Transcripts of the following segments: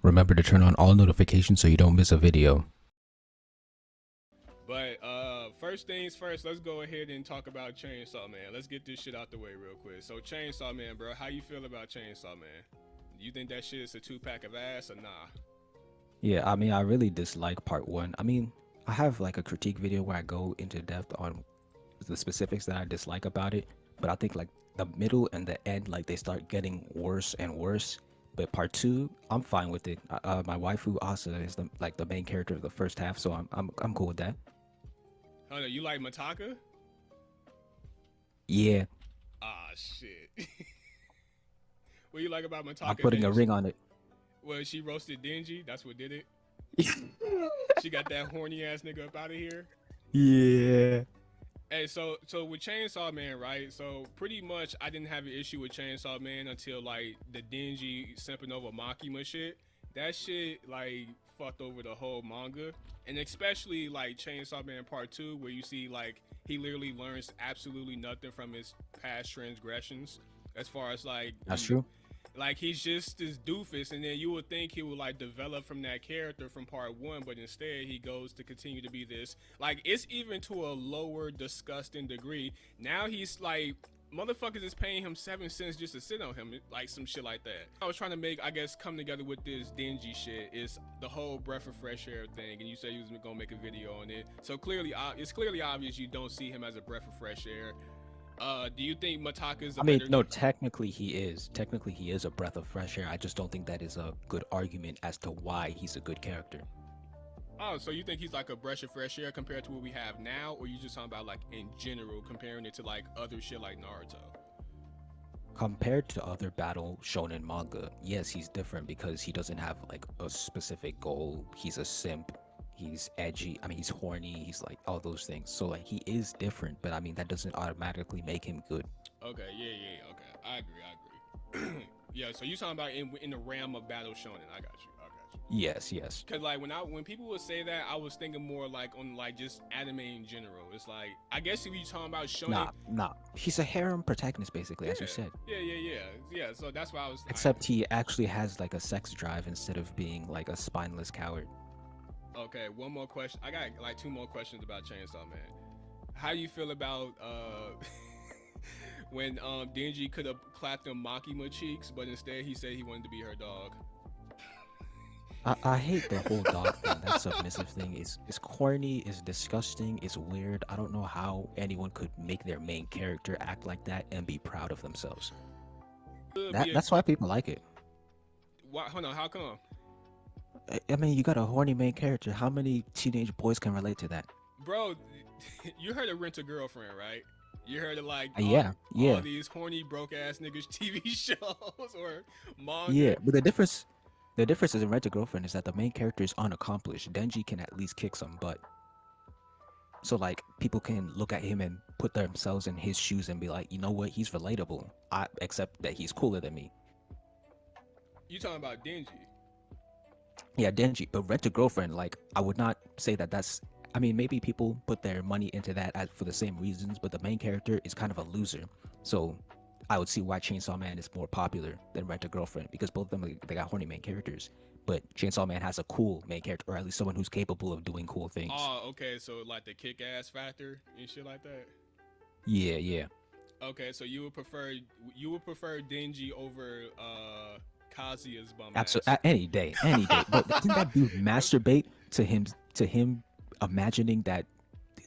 Remember to turn on all notifications so you don't miss a video. But first things first, let's go ahead and talk about Chainsaw Man. Let's get this shit out the way real quick. So Chainsaw Man, bro, how you feel about Chainsaw Man? You think that shit is a 2-pack of ass or nah? Yeah, I mean, I really dislike part one. I mean, I have like a critique video where I go into depth on the specifics that I dislike about it, but I think like the middle and the end, like they start getting worse and worse. But part two, I'm fine with it. My waifu Asa is the main character of the first half, so I'm cool with that. Oh no, you like Mataka? Yeah, Ah shit. What you like about Mataka? I'm putting a ring on it. Well, she roasted Denji. That's what did it. She got that horny ass nigga up out of here. Yeah. Hey, so with Chainsaw Man, right? So pretty much I didn't have an issue with Chainsaw Man until like the Denji simping over Makima shit. That shit like fucked over the whole manga. And especially like Chainsaw Man Part 2, where you see like he literally learns absolutely nothing from his past transgressions. As far as like That's true. Like he's just this doofus, and then you would think he would like develop from that character from part one, but instead he goes to continue to be this. Like it's even to a lower, disgusting degree. Now he's like, motherfuckers is paying him 7 cents just to sit on him, like some shit like that. I was trying to make, I guess, come together with this Denji shit. Is the whole breath of fresh air thing, and you said you was gonna make a video on it. So clearly, it's clearly obvious you don't see him as a breath of fresh air. Do you think Mataka is? I mean, no, technically he is. Technically he is a breath of fresh air. I just don't think that is a good argument as to why he's a good character. Oh, so you think he's like a breath of fresh air compared to what we have now, or you just talking about like in general, comparing it to like other shit like Naruto? Compared to other battle shonen manga, yes, he's different because he doesn't have like a specific goal. He's a simp. He's edgy. I mean, he's horny. He's like all those things. So like he is different, but I mean that doesn't automatically make him good. Okay, yeah, okay. I agree. Yeah, so you talking about in the realm of battle shonen? I got you. Yes. Cause like when people would say that, I was thinking more like on like just anime in general. It's like I guess if you talking about shonen, nah. He's a harem protagonist basically, as you said. Yeah. So that's why I was. Except he actually has like a sex drive instead of being like a spineless coward. Okay, one more question. I got like 2 more questions about Chainsaw Man. How do you feel about when Denji could have clapped them Makima cheeks, but instead he said he wanted to be her dog? I hate the whole dog thing. That submissive thing is corny, is disgusting, is weird. I don't know how anyone could make their main character act like that and be proud of themselves. That's why people like it. Why? Hold on, how come? I mean, you got a horny main character. How many teenage boys can relate to that? Bro, you heard of Rent a Girlfriend, right? You heard of like all these horny broke ass niggas TV shows or manga. Yeah, but the difference is in Rent a Girlfriend is that the main character is unaccomplished. Denji can at least kick some butt. So like people can look at him and put themselves in his shoes and be like, you know what, he's relatable. Except that he's cooler than me. You talking about Denji? Yeah, Denji, but Rent a Girlfriend, like, I would not say that that's... I mean, maybe people put their money into that for the same reasons, but the main character is kind of a loser. So, I would see why Chainsaw Man is more popular than Rent a Girlfriend, because both of them, they got horny main characters. But Chainsaw Man has a cool main character, or at least someone who's capable of doing cool things. Oh, okay, so like the kick-ass factor and shit like that? Yeah. Okay, so you would prefer Denji over Kazuya's bum Absolutely, ass. any day. But didn't that dude masturbate to him imagining that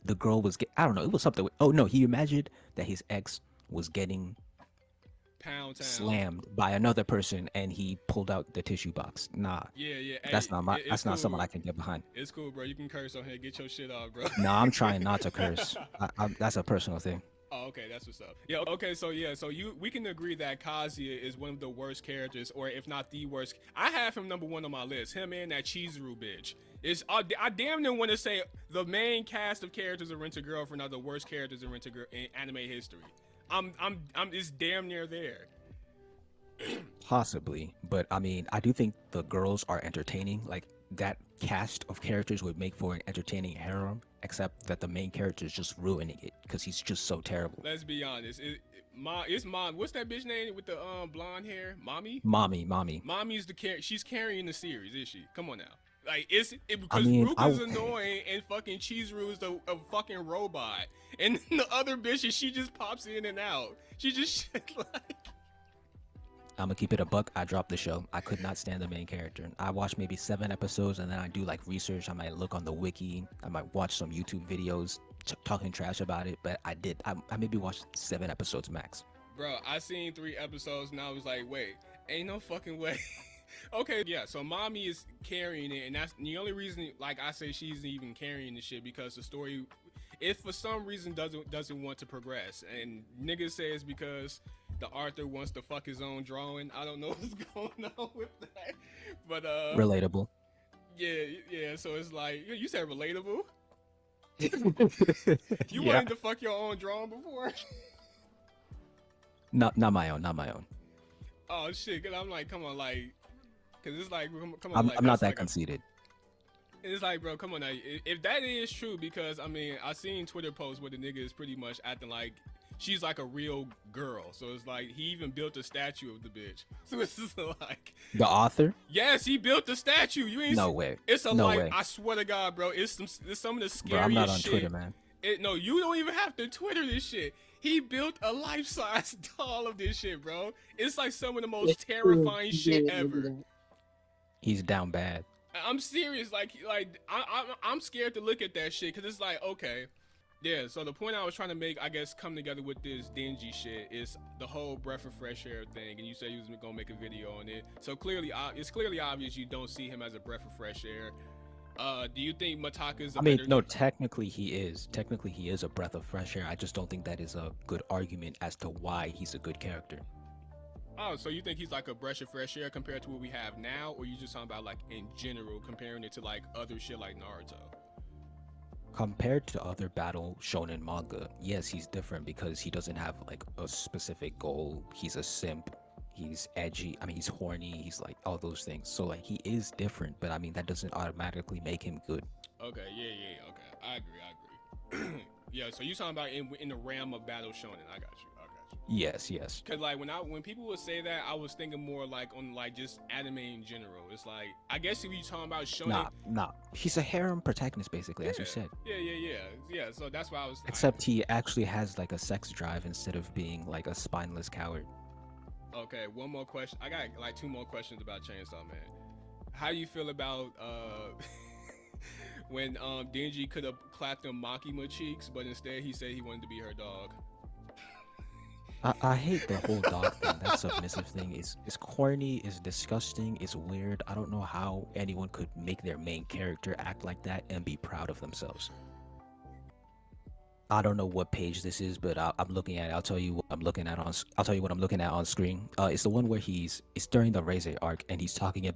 the girl was I don't know, it was something. Oh no, he imagined that his ex was getting Pound Town slammed by another person, and he pulled out the tissue box. Nah. Yeah. That's hey, not cool, someone I can get behind. It's cool, bro. You can curse on here. Get your shit off, bro. Nah, I'm trying not to curse. That's a personal thing. Oh, okay, that's what's up. Yeah, okay, so we can agree that Kazuya is one of the worst characters, or if not the worst. I have him number 1 on my list. Him and that Chizuru bitch. I damn near want to say the main cast of characters in Rent a Girlfriend are the worst characters in in anime history. It's damn near there. Possibly, but I mean, I do think the girls are entertaining. Like that cast of characters would make for an entertaining harem, except that the main character is just ruining it because he's just so terrible. Let's be honest. It's mom. What's that bitch name with the blonde hair? Mommy. Mommy. Mommy's she's carrying the series, is she? Come on now. Like I because mean, Ruka's annoying and fucking Chizuru is a fucking robot, and the other bitches she just pops in and out. She just like. I'm gonna keep it a buck. I dropped the show. I could not stand the main character. I watched maybe 7 episodes, and then I do like research. I might look on the wiki. I might watch some YouTube videos talking trash about it. But I maybe watched 7 episodes max. Bro, I seen 3 episodes and I was like, wait, ain't no fucking way. Okay, yeah, so mommy is carrying it, and that's the only reason, like I say, she's even carrying the shit, because the story, if for some reason doesn't want to progress, and niggas say it's because the author wants to fuck his own drawing. I don't know what's going on with that, but Relatable. Yeah. So it's like you said relatable. You Yeah. wanted to fuck your own drawing before? Not my own. Oh shit! Cause I'm like, come on, like. Cause it's like, come on, I'm not that like conceited. It's like, bro, come on now. If that is true, because I mean, I seen Twitter posts where the nigga is pretty much acting like she's like a real girl. So it's like he even built a statue of the bitch. So it's just like The author? Yes, he built the statue. You ain't No way. It's a No like way. I swear to God, bro. It's some of the scariest Bro, I'm not on shit. Twitter, man. No, you don't even have to Twitter this shit. He built a life-size doll of this shit, bro. It's like some of the most terrifying shit ever. He's down bad. I'm serious. Like I'm scared to look at that shit, because it's like, okay, yeah. So the point I was trying to make, I guess, come together with this Denji shit is the whole breath of fresh air thing. And you said you was gonna make a video on it. So clearly, it's clearly obvious you don't see him as a breath of fresh air. Do you think Mataka's? No. Technically, he is. Technically, he is a breath of fresh air. I just don't think that is a good argument as to why he's a good character. Oh, so you think he's like a breath of fresh air compared to what we have now, or you just talking about like in general, comparing it to like other shit like Naruto? Compared to other battle shonen manga, yes, he's different because he doesn't have like a specific goal. He's a simp. He's edgy. I mean, he's horny. He's like all those things. So like he is different, but I mean that doesn't automatically make him good. Okay, yeah. Okay, I agree. Yeah, so you talking about in the realm of battle shonen? I got you. Yes. Cause like when people would say that, I was thinking more like on like just anime in general. It's like, I guess if you talking about shonen, nah. He's a harem protagonist basically, as you said. Yeah. So that's why I was. Except he actually has like a sex drive instead of being like a spineless coward. Okay, one more question. I got like 2 more questions about Chainsaw Man. How do you feel about when Denji could have clapped them Makima cheeks, but instead he said he wanted to be her dog? I hate the whole dog thing. That submissive thing is corny, is disgusting, is weird. I don't know how anyone could make their main character act like that and be proud of themselves. I don't know what page this is, but I'm looking at it. I'll tell you what I'm looking at on screen. It's the one where it's during the Razor arc, and he's thinking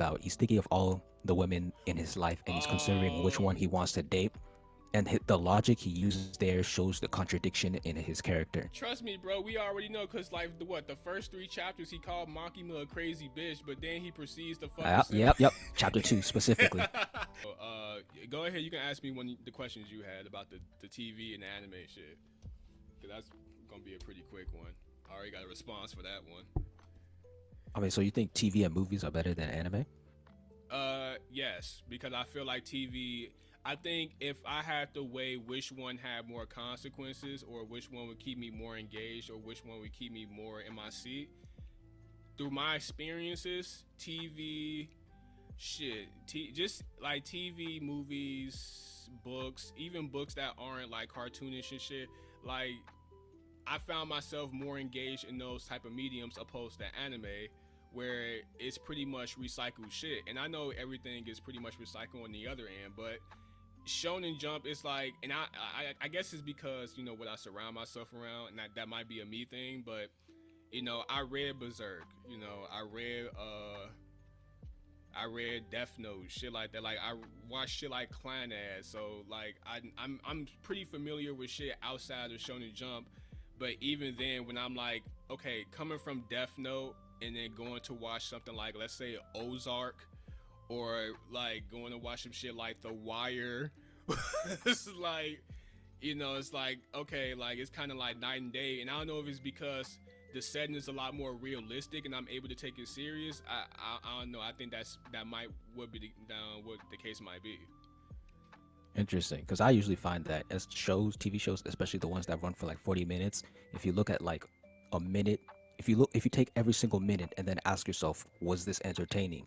of all the women in his life, and he's considering which one he wants to date. And the logic he uses there shows the contradiction in his character. Trust me, bro, we already know, because like the first 3 chapters he called Makima a crazy bitch, but then he proceeds to fuck Yep. Chapter 2 specifically. Go ahead, you can ask me the questions you had about the TV and the anime shit, because that's gonna be a pretty quick one. I already got a response for that one. I mean, so you think TV and movies are better than anime? Yes, because I feel like TV, I think if I had to weigh which one had more consequences, or which one would keep me more engaged, or which one would keep me more in my seat, through my experiences, TV, just like TV, movies, books, even books that aren't like cartoonish and shit, like I found myself more engaged in those type of mediums opposed to anime, where it's pretty much recycled shit. And I know everything is pretty much recycled on the other end, but Shonen Jump is like, and I guess it's because, you know, what I surround myself around, and that might be a me thing, but you know, I read Berserk, you know, I read Death Note, shit like that. Like I watch shit like Clan Ass, so like I'm pretty familiar with shit outside of Shonen Jump. But even then, when I'm like, okay, coming from Death Note and then going to watch something like, let's say, Ozark, or like going to watch some shit like The Wire, it's like, you know, it's like, okay, like it's kind of like night and day. And I don't know if it's because the setting is a lot more realistic and I'm able to take it serious, I don't know. I think that might would be what the case might be. Interesting, because I usually find that as shows, TV shows, especially the ones that run for like 40 minutes, if you look at like a minute, if you take every single minute and then ask yourself, was this entertaining?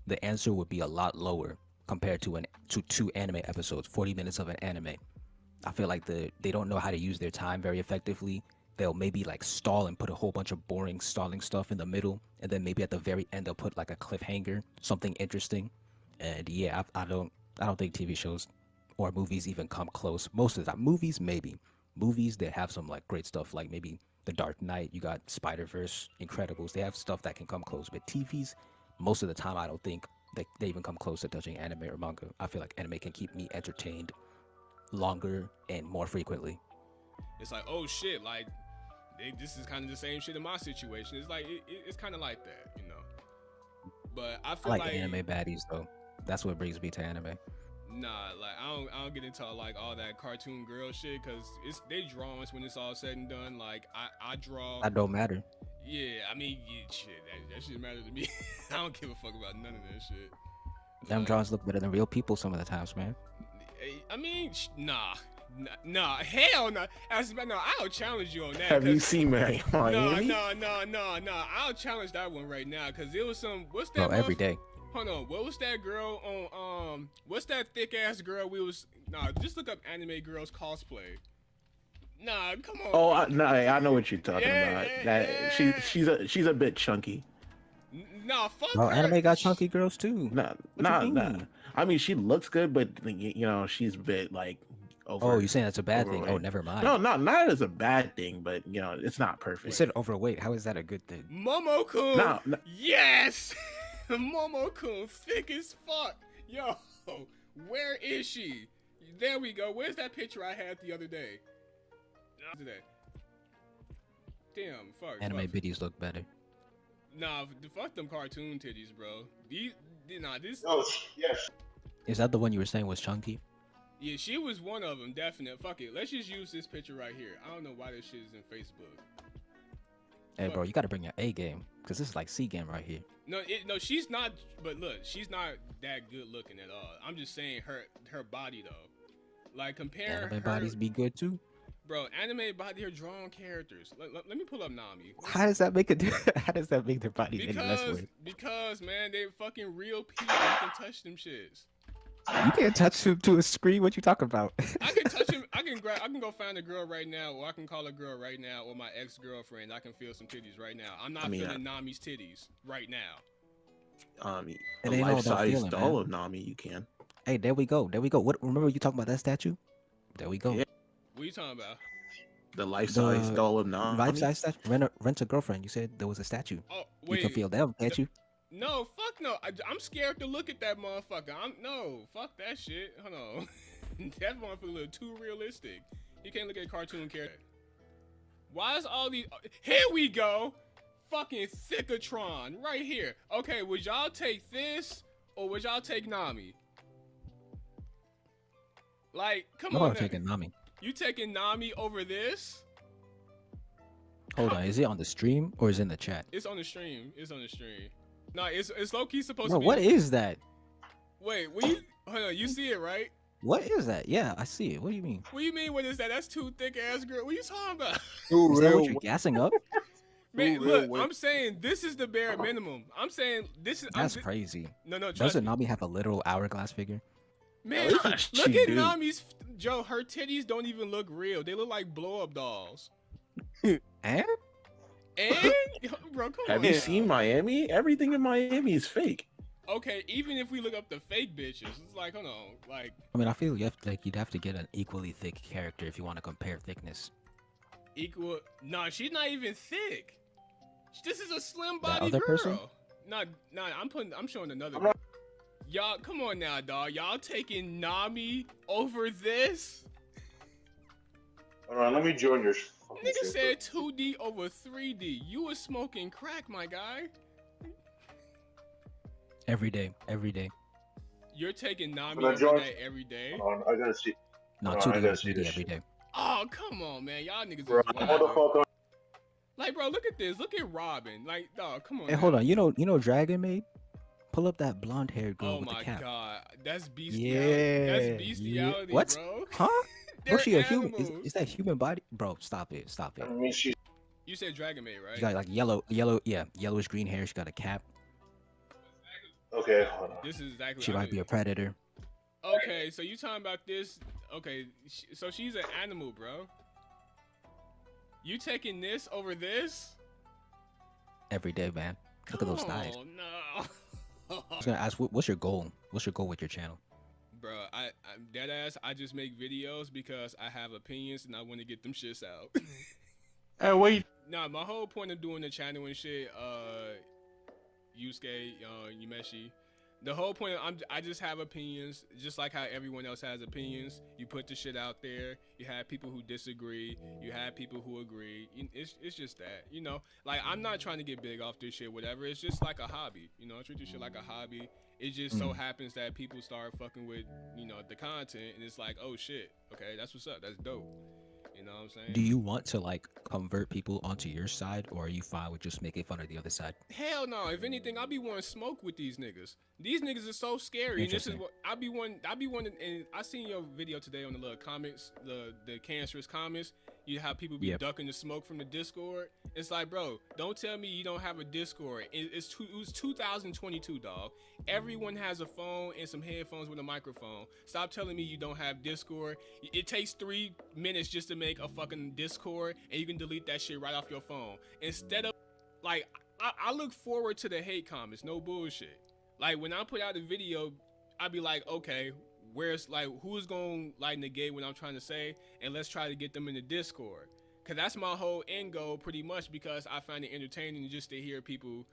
The answer would be a lot lower compared to two anime episodes, 40 minutes of an anime. I feel like they don't know how to use their time very effectively. They'll maybe like stall and put a whole bunch of boring stalling stuff in the middle, and then maybe at the very end they'll put like a cliffhanger, something interesting. And yeah, I don't think TV shows or movies even come close. Most of the time, movies maybe. Movies, they have some like great stuff, like maybe The Dark Knight. You got Spider-Verse, Incredibles. They have stuff that can come close. But TVs, most of the time, I don't think they even come close to touching anime or manga. I feel like anime can keep me entertained longer and more frequently. It's like, oh shit, like this is kind of the same shit in my situation. It's like it's kind of like that, you know. But I feel like anime baddies though. That's what brings me to anime. Nah, like I don't get into like all that cartoon girl shit because they drawings when it's all said and done. Like I draw. That don't matter. Yeah, I mean, shit, that shit matter to me. I don't give a fuck about none of that shit. Them drawings look better than real people some of the times, man. I mean, nah, hell no. No, I'll challenge you on that. Have you seen Miami? No. I'll challenge that one right now because it was some. What's that? Bro, every day. Hold on, what was that girl on? What's that thick ass girl? Just look up anime girls cosplay. Nah, come on. Oh, I know what you're talking about. Yeah. She's a bit chunky. Nah, fuck Bro, her. anime got chunky girls too. Nah. I mean, she looks good, but you know, she's a bit like over. Oh, you're saying that's a bad thing? Oh, never mind. No, not as a bad thing, but you know, it's not perfect. You said overweight. How is that a good thing? Momo-kun. No. Yes. Momo-kun, thick as fuck. Yo, where is she? There we go. Where's that picture I had the other day? Damn, fuck. Anime biddies look better. Nah, fuck them cartoon titties, bro. This. Oh, yes. Is that the one you were saying was chunky? Yeah, she was one of them, definite. Fuck it. Let's just use this picture right here. I don't know why this shit is in Facebook. Hey, bro, you gotta bring your A game, because this is like C game right here. No, she's not. But look, she's not that good looking at all. I'm just saying her body though. Like compare Anime bodies be good too. Bro, anime body are drawn characters. Let me pull up Nami. How does that make How does that make their body any less weird? Because man, they fucking real people. You can touch them shits. You can't touch them to a screen. What you talking about? I can touch him. I can go find a girl right now, or I can call a girl right now, or my ex-girlfriend. I can feel some titties right now. I'm not feeling Nami's titties right now. A life-size doll of Nami, you can. Hey, there we go. What? Remember you talking about that statue? There we go. Yeah. What are you talking about? The life-size doll of Nami. Life-size statue. Rent a girlfriend. You said there was a statue. Oh wait. You can feel them, can't you? No, fuck no. I'm scared to look at that motherfucker. Fuck that shit. Hold on. That motherfucker a little too realistic. You can't look at cartoon character. Why is all these? Here we go. Fucking Thickatron right here. Okay, would y'all take this or would y'all take Nami? Like, come on. I'm taking Nami. You taking Nami over this? Hold on, is it on the stream or is it in the chat? It's on the stream. No, it's low-key supposed to be. What is that? Wait, hold on, you see it, right? What is that? Yeah, I see it. What do you mean? What do you mean, what is that? That's two thick-ass girls. What are you talking about? Is that what you're gassing up? Man, look, I'm saying this is the bare minimum. I'm saying this is... That's crazy. No, trust Doesn't me. Nami have a literal hourglass figure? Man, look at Nami's... Joe, her titties don't even look real. They look like blow-up dolls. And? Bro, come on. Have you seen Miami? Everything in Miami is fake. Okay, even if we look up the fake bitches, it's like, hold on, like... I mean, I feel you'd have to get an equally thick character if you want to compare thickness. Equal? No, she's not even thick. This is a slim body girl. Person? Nah, I'm showing another. Y'all, come on now, dog. Y'all taking Nami over this? Alright, let me join your... Nigga said 2D over 3D. You was smoking crack, my guy. Every day. You're taking Nami over that every day? Hold on, I gotta see. No, 2D over 3D every day. Oh, come on, man. Y'all niggas Bro, is wild. Like, bro, look at this. Look at Robin. Like, dog, come on. Hey, now. hold on. You know Dragon Maid? Pull up that blonde haired girl Oh with the my cap. god, that's bestiality. That's Yeah. bestiality, What? bro. Huh? They're Was she a human? animals. Is that human body? Bro, stop it. Stop I it. mean, she's You said Dragon Maid, right? She got like yellowish green hair. She got a cap. okay. Hold on. This is exactly. She might be a predator. Okay, so you talking about this? Okay, so she's an animal, bro. You taking this over this? Every day, man. Look at those thighs. Oh no. I was gonna ask, what's your goal? What's your goal with your channel? Bro, I'm dead ass. I just make videos because I have opinions and I want to get them shits out. Hey, wait. Nah, my whole point of doing the channel and shit, Yusuke, Yumeshi, the whole point I just have opinions, just like how everyone else has opinions. You put the shit out there. You have people who disagree. You have people who agree. It's just that, you know. Like, I'm not trying to get big off this shit, whatever. It's just like a hobby, you know. I treat this shit like a hobby. It just so happens that people start fucking with, you know, the content, and it's like, oh shit, okay, that's what's up. That's dope. You know what I'm saying? Do you want to like convert people onto your side, or are you fine with just making fun of the other side? Hell no. If anything, I be wanting smoke with these niggas. These niggas are so scary. And this is what I be wanting. And I seen your video today on the little comments, the cancerous comments. You have people be ducking the smoke from the Discord. It's like, bro, don't tell me you don't have a Discord. It was 2022, dog. Everyone has a phone and some headphones with a microphone. Stop telling me you don't have Discord. It takes 3 minutes just to make a fucking Discord, and you can delete that shit right off your phone. Instead of, like, I look forward to the hate comments, no bullshit. Like, when I put out a video, I be like, okay, where's, like, who's gonna, like, negate what I'm trying to say, and let's try to get them in the Discord. Because that's my whole end goal, pretty much, because I find it entertaining just to hear people,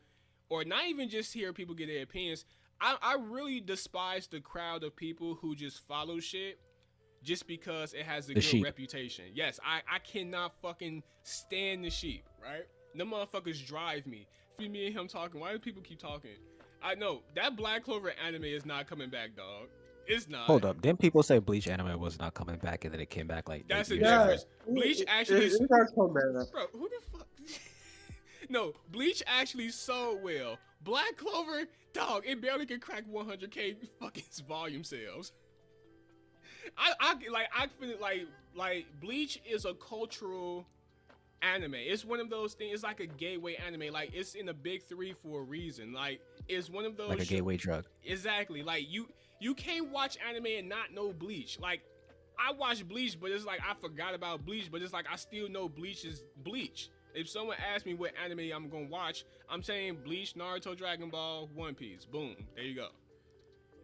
or not even just hear people get their opinions. I really despise the crowd of people who just follow shit just because it has a good sheep. reputation. Yes, I cannot fucking stand the sheep, right? Them motherfuckers drive me. See me and him talking. Why do people keep talking? I know that Black Clover anime is not coming back, dog. It's not. Hold up. Didn't people say Bleach anime was not coming back, and then it came back like That's 8 a years difference. ago? Bleach actually. It does come back. Bro, who the fuck? No, Bleach actually sold well. Black Clover, dog, it barely can crack 100K fucking volume sales. I feel like Bleach is a cultural anime. It's one of those things. It's like a gateway anime. Like, it's in the big 3 for a reason. Like, it's one of those Like a gateway drug. Exactly. Like, you can't watch anime and not know Bleach. Like, I watch Bleach, but it's like I forgot about Bleach, but it's like I still know Bleach is Bleach. If someone asks me what anime I'm gonna watch, I'm saying Bleach, Naruto, Dragon Ball, One Piece. Boom. There you go.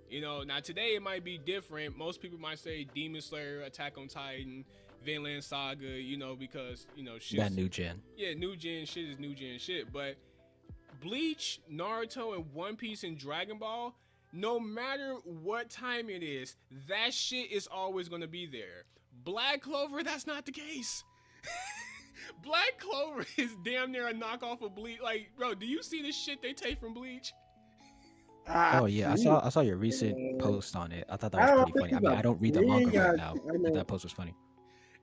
You know, now today it might be different. Most people might say Demon Slayer, Attack on Titan, Vinland Saga, you know, because, you know, shit. That new gen. Yeah, new gen shit is new gen shit. But Bleach, Naruto, and One Piece and Dragon Ball, no matter what time it is, that shit is always gonna be there. Black Clover, that's not the case. Black Clover is damn near a knockoff of Bleach. Like, bro, do you see the shit they take from Bleach? Oh yeah, I saw your recent post on it. I thought that was pretty funny. I mean, I don't read the manga right now, but that post was funny.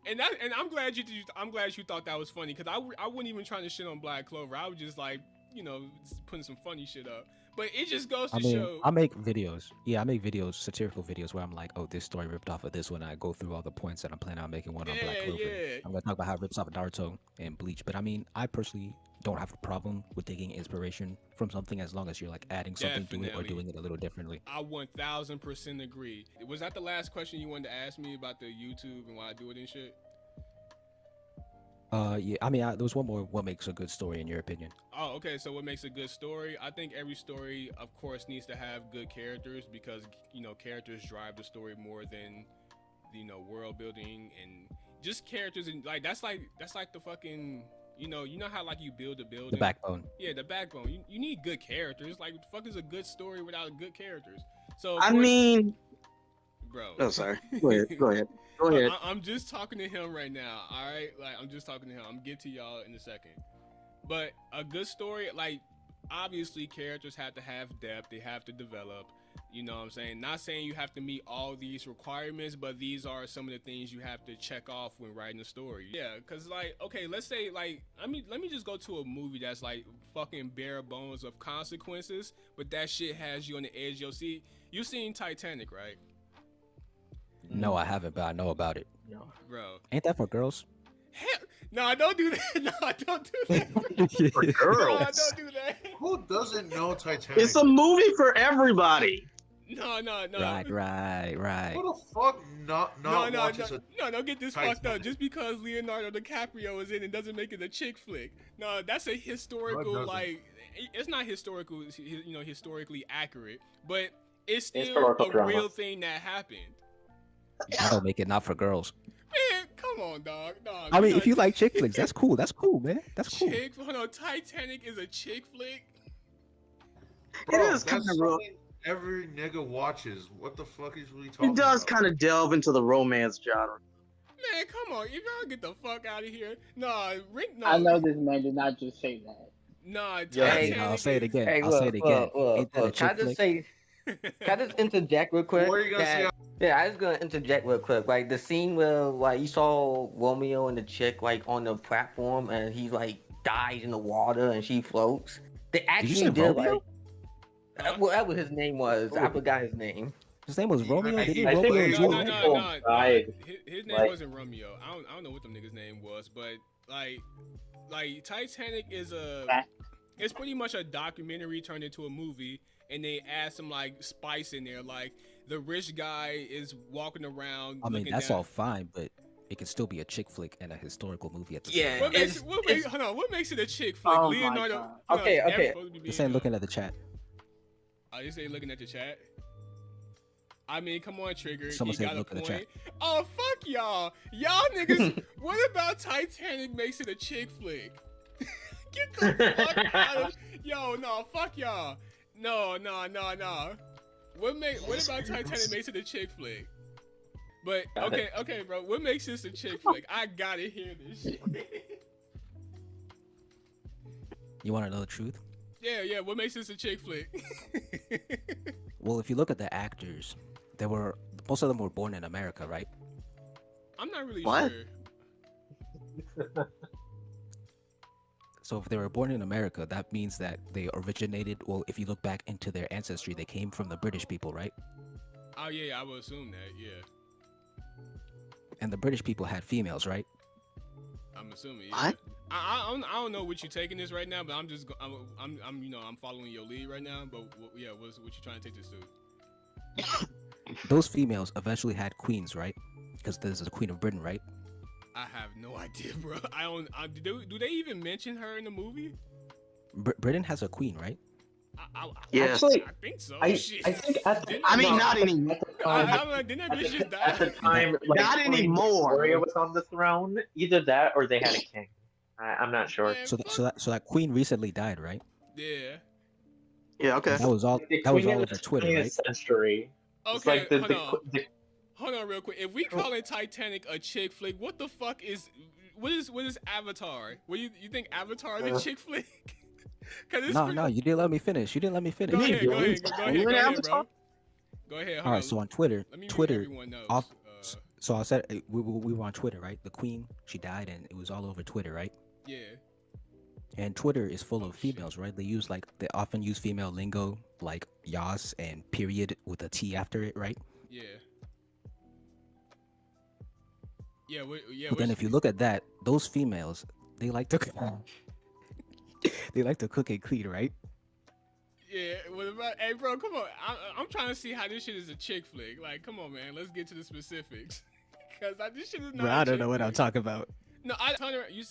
And I'm glad you thought that was funny, because I wasn't even trying to shit on Black Clover. I was just like, you know, putting some funny shit up. But it just goes to show. I make videos. Yeah, I make videos, satirical videos, where I'm like, oh, this story ripped off of this one. I go through all the points that I'm planning on making one on Black Clover. Yeah. I'm gonna talk about how it rips off of Naruto and Bleach. But I mean, I personally don't have a problem with taking inspiration from something as long as you're like adding something to it or doing it a little differently. I 1000% agree. Was that the last question you wanted to ask me about the YouTube and why I do it and shit? Yeah, I mean, there was one more. What makes a good story in your opinion? Oh, okay. So what makes a good story? I think every story, of course, needs to have good characters, because, you know, characters drive the story more than, you know, world building and just characters. And like that's like the fucking, you know how like you build a building. The backbone. Yeah, the backbone. You need good characters. Like, what the fuck is a good story without good characters? So I mean, bro. oh sorry. Go ahead. Go ahead. Go ahead. I'm just talking to him right now. All right, like I'm just talking to him. I'm get to y'all in a second. But a good story, like, obviously characters have to have depth. They have to develop. You know what I'm saying? Not saying you have to meet all these requirements, but these are some of the things you have to check off when writing a story. Yeah, because, like, okay, let's say, like, let me just go to a movie that's, like, fucking bare bones of consequences, but that shit has you on the edge of your seat. You seen Titanic, right? No, I haven't, but I know about it. No. Bro. Ain't that for girls? Hell, no, don't do that. No, don't do that. For No, girls. don't do that. Who doesn't know Titanic? It's a movie for everybody. No. Right. Who the fuck not watches a No, don't get this fucked up. Just because Leonardo DiCaprio is in it doesn't make it a chick flick. No, that's a historical, like, it's not historical, you know, historically accurate, but it's still Historical a drama. real thing that happened. That'll make it not for girls. Man, come on, dog. I mean, if you like chick flicks, that's cool. That's cool, man. That's cool. Hold on, Titanic is a chick flick? It is that's kind of real. something every nigga watches. What the fuck is we talking It does about? kind of delve into the romance genre. Man, come on. If y'all get the fuck out of here. Nah, Rick, no. I know this man did not just say that. Nah, Yeah, Titanic I'll say it is- again. Hey, I'll say it again. Ain't that a Can I chick just flick? say, can I just interject real quick? What are you gonna say? Yeah, I was gonna interject real quick. Like the scene where like you saw Romeo and the chick like on the platform and he like dies in the water and she floats. They you actually say did Romeo? like whatever his name was. I forgot his name. His name was Romeo. They did I think Romeo and it's No, Juliet. no, Romeo. no, no. Died. His name Like- wasn't Romeo. I don't know what the nigga's name was, but like Titanic is it's pretty much a documentary turned into a movie, and they add some like spice in there. Like the rich guy is walking around. I mean, looking that's down. all fine, but it can still be a chick flick and a historical movie at the Yeah. same What time. makes hold on? What makes it a chick flick? Oh my Leonardo. God. hold on, Okay, Eric's okay. supposed to be being Just ain't done. looking at the chat. Oh, you say looking at the chat? I mean, come on, Trigger. Someone You said got a look at the point. chat. Oh, fuck y'all. Y'all niggas, what about Titanic makes it a chick flick? Get the fuck out of... Yo, no, fuck y'all. No. What about Titanic makes it a chick flick? But, Got it. okay, bro. What makes this a chick flick? I gotta hear this shit. You want to know the truth? Yeah, what makes this a chick flick? Well, if you look at the actors, most of them were born in America, right? I'm not really What? sure. So if they were born in America, that means that they originated. Well, if you look back into their ancestry, they came from the British people, right? Oh, yeah, I would assume that, yeah. And the British people had females, right? I'm assuming. Yeah. What? I don't know what you're taking this right now, but I'm just I'm following your lead right now. But what you trying to take this to? Those females eventually had queens, right? Because there's a Queen of Britain, right? I have no idea, bro. I don't. Do they even mention her in the movie? Britain has a queen, right? Yes. Actually, I think so. I Shit. think at the, Didn't I mean, no, not anymore. I'm like, didn't that bitch just at the die? time, like, Not Queen anymore. Victoria was on the throne. Either that or they had a king. I'm not sure. Man, So that queen recently died, right? Yeah. Yeah, okay. That was all. The That was Queen all in the over Twitter, right? 20th century. It's Okay. like the, Hold on. the Hold on, real quick. If we call it Titanic a chick flick, what the fuck is? What is Avatar? What you think Avatar is a chick flick? No, you didn't let me finish. You didn't let me finish. Go ahead, You in bro. Avatar? Go ahead. Hold All right, on. so on Twitter, Let me read Twitter, everyone knows. so I said we were on Twitter, right? The queen, she died, and it was all over Twitter, right? Yeah. And Twitter is full of females, right? They often use female lingo like yas and period with a T after it, right? Yeah. Yeah. But then if you look at that, those females, they like to they like to cook and clean, right? Yeah. What about? Hey, bro, come on. I'm trying to see how this shit is a chick flick. Like, come on, man. Let's get to the specifics. Cause this shit is not. Bro, a I don't chick know what I'm flick. talking about. No,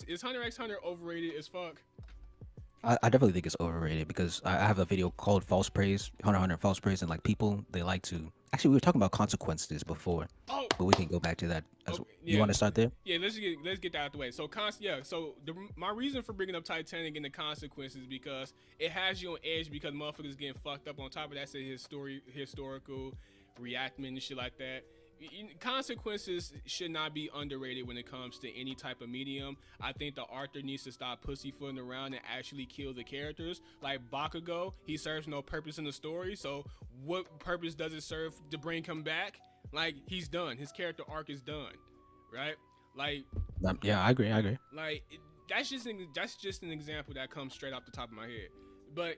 is Hunter x Hunter overrated as fuck? I definitely think it's overrated because I have a video called False Praise, Hunter x Hunter False Praise, and like people, they like to. Actually, we were talking about consequences before, Oh. but we can go back to that. Okay, You yeah. want to start there? Yeah, let's get that out the way. So my reason for bringing up Titanic and the consequences because it has you on edge because motherfuckers getting fucked up. On top of that, say historical reactment and shit like that. consequences should not be underrated when it comes to any type of medium. I think the author needs to stop pussyfooting around and actually kill the characters. Like Bakugo, he serves no purpose in the story, so what purpose does it serve to bring him back? Like, he's done. His character arc is done, right? Like, yeah, I agree. like that's just an example that comes straight off the top of my head. But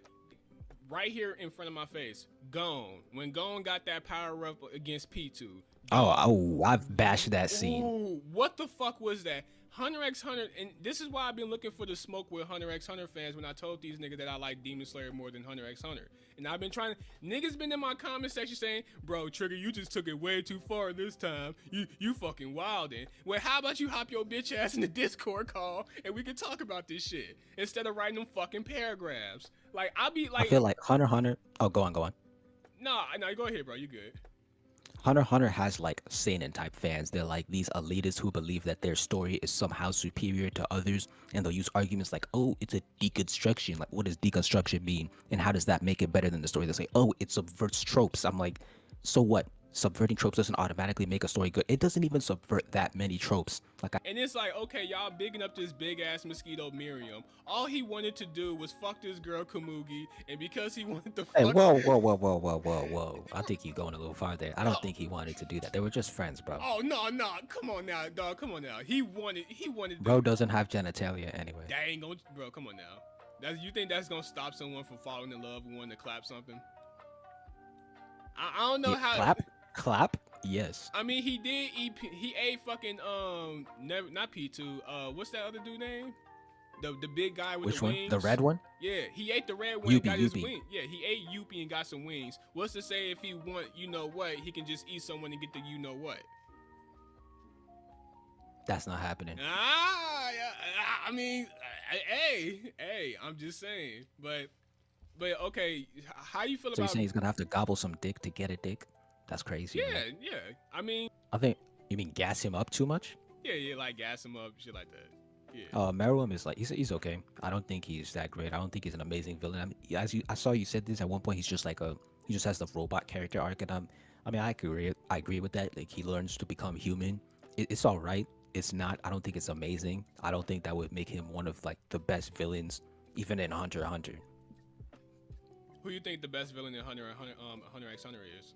right here in front of my face, Gon. When Gon got that power up against P2. Oh, I've bashed that scene. Ooh, what the fuck was that? Hunter x Hunter, and this is why I've been looking for the smoke with Hunter x Hunter fans when I told these niggas that I like Demon Slayer more than Hunter x Hunter. And I've been trying, niggas been in my comment section saying, bro, Trigger, you just took it way too far this time. You fucking wildin'. Well, how about you hop your bitch ass in the Discord call and we can talk about this shit instead of writing them fucking paragraphs. Like, I'll be like, I feel like Hunter x Hunter. Oh, go on. No, go ahead, bro. You good. Hunter x Hunter has like seinen type fans. They're like these elitists who believe that their story is somehow superior to others, and they'll use arguments like, oh, it's a deconstruction. Like, what does deconstruction mean? And how does that make it better than the story? They say, oh, it subverts tropes. I'm like, so what? Subverting tropes doesn't automatically make a story good. It doesn't even subvert that many tropes. And it's like, okay, y'all bigging up this big ass mosquito Meruem. All he wanted to do was fuck this girl Kamugi, and because he wanted to fuck. Hey, whoa! I think you're going a little farther. I don't think he wanted to do that. They were just friends, bro. Oh no, come on now, dog. Come on now. He wanted. Bro doesn't have genitalia anyway. That ain't gonna, bro. Come on now. You think that's gonna stop someone from falling in love and wanting to clap something? I don't know how. Clap? Yes. I mean, he did eat. He ate fucking not P2. What's that other dude name? The big guy with the wings. Which one? The red one? Yeah, he ate the red one. And got his wings. Yeah, he ate Yuppie and got some wings. What's to say if he want, you know what, he can just eat someone and get the you know what? That's not happening. I mean, hey, I'm just saying. But okay, how you feel about? So you're saying he's gonna have to gobble some dick to get a dick? That's crazy. Yeah, man. yeah. I mean, you mean gas him up too much? Yeah, like gas him up, shit like that. Yeah. Meruem is like he's okay. I don't think he's that great. I don't think he's an amazing villain. I saw you said this at one point. He's just like he just has the robot character arc, and I agree with that. Like, he learns to become human. It's all right. It's not. I don't think it's amazing. I don't think that would make him one of like the best villains, even in Hunter x Hunter. Who you think the best villain in Hunter x Hunter is?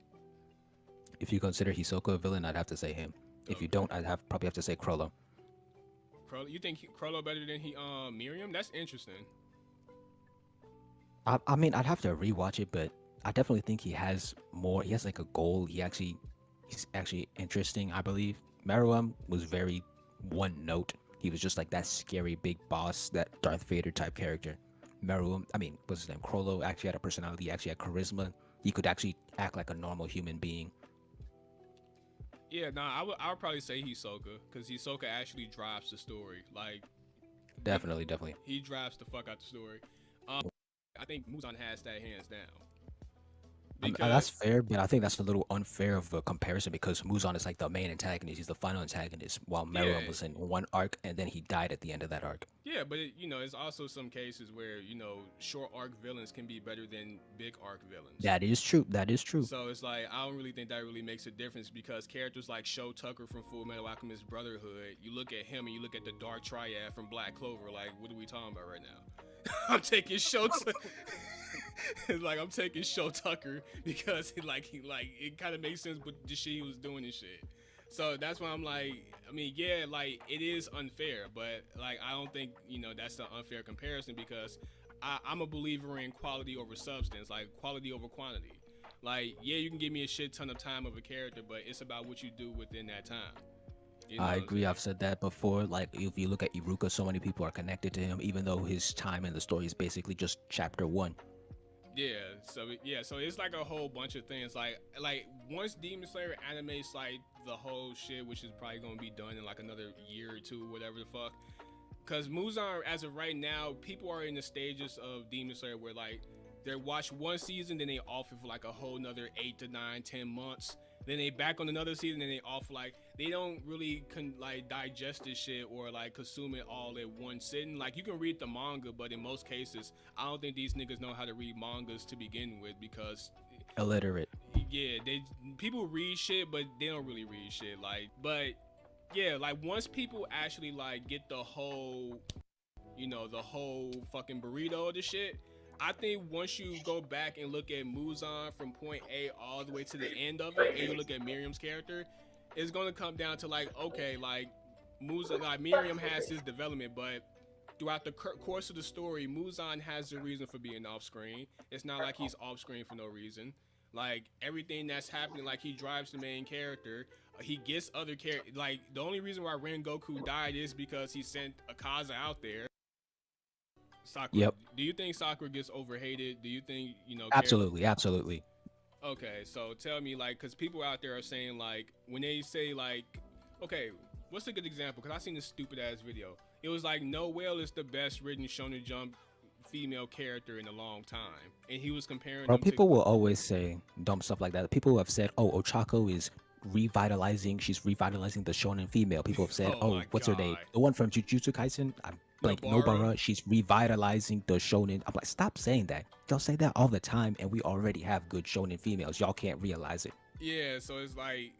If you consider Hisoka a villain, I'd have to say him. If you don't, probably have to say Crollo. You think Crollo better than Meruem? That's interesting. I mean, I'd have to rewatch it, but I definitely think he has more. He has like a goal. He's actually interesting, I believe. Meruem was very one note. He was just like that scary big boss, that Darth Vader type character. What's his name? Crollo actually had a personality. He actually had charisma. He could actually act like a normal human being. Yeah, I would probably say Hisoka, because Hisoka actually drives the story. Like, definitely. He drives the fuck out the story. I think Muzan has that hands down. That's fair, but I think that's a little unfair of a comparison because Muzan is like the main antagonist. He's the final antagonist, while Meruem was in one arc and then he died at the end of that arc. Yeah, but it's also some cases where short arc villains can be better than big arc villains. That is true. So it's like, I don't really think that really makes a difference, because characters like Sho Tucker from Full Metal Alchemist Brotherhood, you look at him and you look at the Dark Triad from Black Clover, like, what are we talking about right now? I'm taking Sho It's like, I'm taking Sho Tucker because it kind of makes sense with the shit he was doing and shit. So that's why I'm like, I mean, yeah, like, it is unfair, but like, I don't think that's an unfair comparison, because I'm a believer in quality over substance, like quality over quantity. Like, yeah, you can give me a shit ton of time of a character, but it's about what you do within that time. I agree. I've said that before. Like, if you look at Iruka, so many people are connected to him, even though his time in the story is basically just chapter 1. Yeah, so it's like a whole bunch of things. Like once Demon Slayer animates like the whole shit, which is probably gonna be done in like another year or two, whatever the fuck. Cause Muzan, as of right now, people are in the stages of Demon Slayer where like they watch one season, then they off it for like a whole nother 8 to 9, 10 months. Then they back on another season, then they off. Like, they don't really digest this shit or like consume it all at one sitting. Like, you can read the manga, but in most cases, I don't think these niggas know how to read mangas to begin with, because illiterate. Yeah, people read shit, but they don't really read shit. Like, but yeah, like once people actually like get the whole, the whole fucking burrito of the shit. I think once you go back and look at Muzan from point A all the way to the end of it, and you look at Miriam's character, it's gonna come down to like, okay, like Muzan, like Miriam has his development, but throughout the course of the story, Muzan has a reason for being off screen. It's not like he's off screen for no reason. Like everything that's happening, like he drives the main character. He gets other characters. Like the only reason why Rengoku died is because he sent Akaza out there. Sakura. Yep. Do you think Sakura gets overhated? Do you think Absolutely, absolutely. Okay, so tell me, like, because people out there are saying like when they say like, okay, what's a good example? Because I seen this stupid ass video. It was like Noelle is the best written Shonen Jump female character in a long time, and he was comparing. Bro, them people will always say dumb stuff like that. People have said, "Oh, Ochako is revitalizing. She's revitalizing the shonen female." People have said, Oh what's her name? God. The one from Jujutsu Kaisen. I'm blank. Nobara. She's revitalizing the shonen. I'm like, stop saying that. Y'all say that all the time, and we already have good shonen females. Y'all can't realize it. Yeah, so it's like,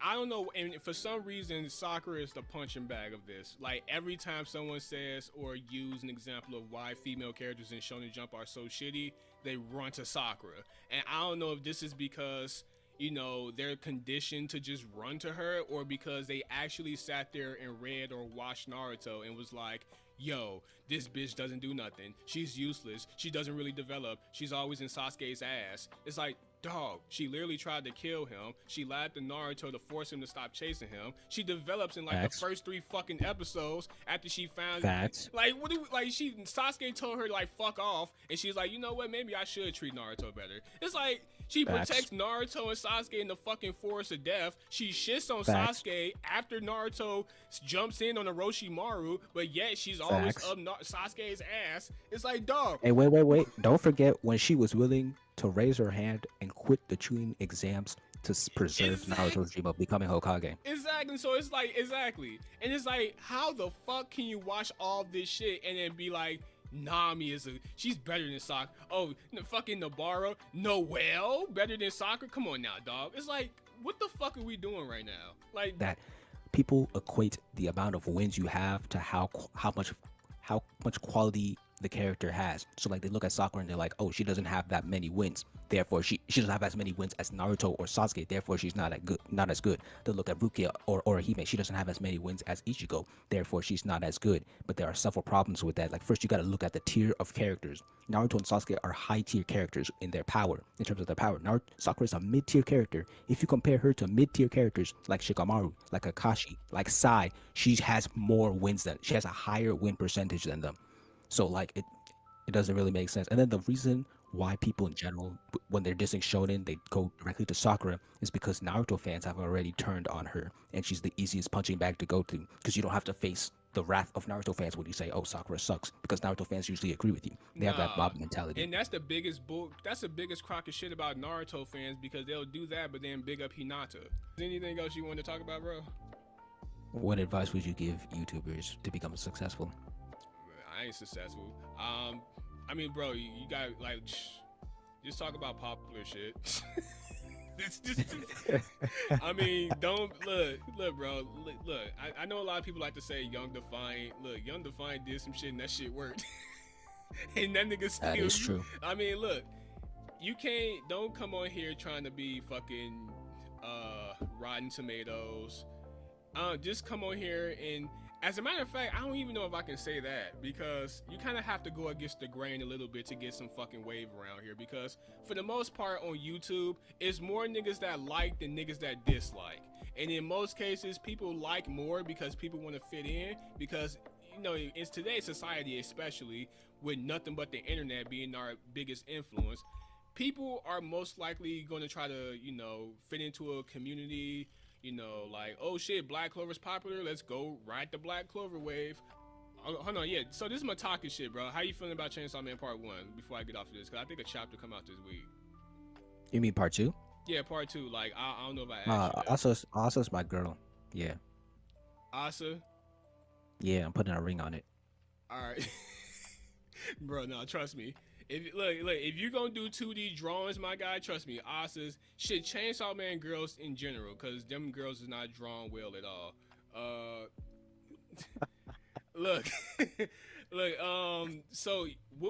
I don't know, and for some reason, Sakura is the punching bag of this. Like, every time someone says or use an example of why female characters in Shonen Jump are so shitty, they run to Sakura. And I don't know if this is because, they're conditioned to just run to her, or because they actually sat there and read or watched Naruto and was like, yo, this bitch doesn't do nothing. She's useless. She doesn't really develop. She's always in Sasuke's ass. It's like, dog, she literally tried to kill him. She lied to Naruto to force him to stop chasing him. She develops in like Facts. the first 3 fucking episodes after she found Facts. like Sasuke told her like fuck off, and she's like, you know what, maybe I should treat Naruto better. It's like she Facts. protects Naruto and Sasuke in the fucking forest of death. She shits on Facts. Sasuke after Naruto jumps in on Orochimaru, but yet she's always Facts. up Sasuke's ass. It's like, dog. Hey, wait. Don't forget when she was willing to raise her hand and quit the Chunin exams to preserve Naruto's dream of becoming Hokage. Exactly. So it's like, exactly. And it's like, how the fuck can you watch all this shit and then be like, Nami she's better than Sakura. Oh, fucking Nobara. Noelle better than Sakura? Come on now, dog. It's like, what the fuck are we doing right now? Like That people equate the amount of wins you have to how much quality the character has. So like they look at Sakura and they're like, oh, she doesn't have that many wins, therefore she doesn't have as many wins as Naruto or Sasuke, therefore she's not as good. They look at Rukia or Hime, she doesn't have as many wins as Ichigo, therefore she's not as good. But there are several problems with that. Like first you got to look at the tier of characters. Naruto and Sasuke are high tier characters in their power, in terms of their power. Sakura is a mid tier character. If you compare her to mid tier characters like Shikamaru, like Kakashi, like Sai, she has more wins she has a higher win percentage than them. So like it doesn't really make sense. And then the reason why people in general, when they're dissing Shonen, they go directly to Sakura is because Naruto fans have already turned on her, and she's the easiest punching bag to go to because you don't have to face the wrath of Naruto fans when you say, "Oh, Sakura sucks," because Naruto fans usually agree with you. They have that mob mentality. And that's the biggest that's the biggest crock of shit about Naruto fans, because they'll do that, but then big up Hinata. Is there anything else you want to talk about, bro? What advice would you give YouTubers to become successful? I ain't successful. I mean, bro, you got like just talk about popular shit. It's just, I mean, don't look, bro. Look. I know a lot of people like to say Young Defiant. Look, Young Defiant did some shit and that shit worked. And that nigga still. That is true. I mean, look, don't come on here trying to be fucking Rotten Tomatoes. Just come on here and. As a matter of fact, I don't even know if I can say that, because you kind of have to go against the grain a little bit to get some fucking wave around here, because for the most part on YouTube, it's more niggas that like than niggas that dislike. And in most cases, people like more because people want to fit in, because, in today's society, especially with nothing but the internet being our biggest influence, people are most likely going to try to, fit into a community. Like, oh shit, Black Clover's popular, let's go ride the Black Clover wave. Hold on, yeah, so this is my talking shit, bro. How you feeling about Chainsaw Man Part 1 before I get off of this? Because I think a chapter come out this week. You mean part 2? Yeah, Part 2. Like, I don't know if I asked you that. Asa's my girl. Yeah. Asa? Yeah, I'm putting a ring on it. Alright. Bro, no, trust me. If you gonna do 2D drawings, my guy, trust me, Asa's shit. Chainsaw Man girls in general, cause them girls is not drawn well at all. Look, So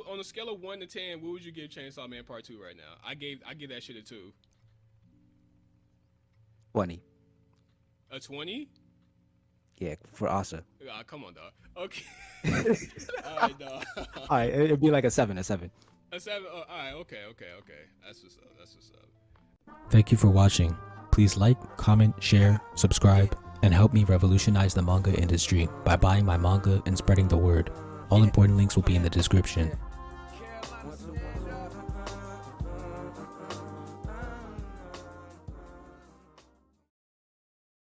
on a scale of 1 to 10, what would you give Chainsaw Man Part 2 right now? I give that shit a 2. 20. A 20? Yeah, for Asa. Come on, dog. Okay. All right, dog. All right, it'd be like a 7. A 7. All right. Okay. That's what's up. Thank you for watching. Please like, comment, share, subscribe, and help me revolutionize the manga industry by buying my manga and spreading the word. All important links will be in the description.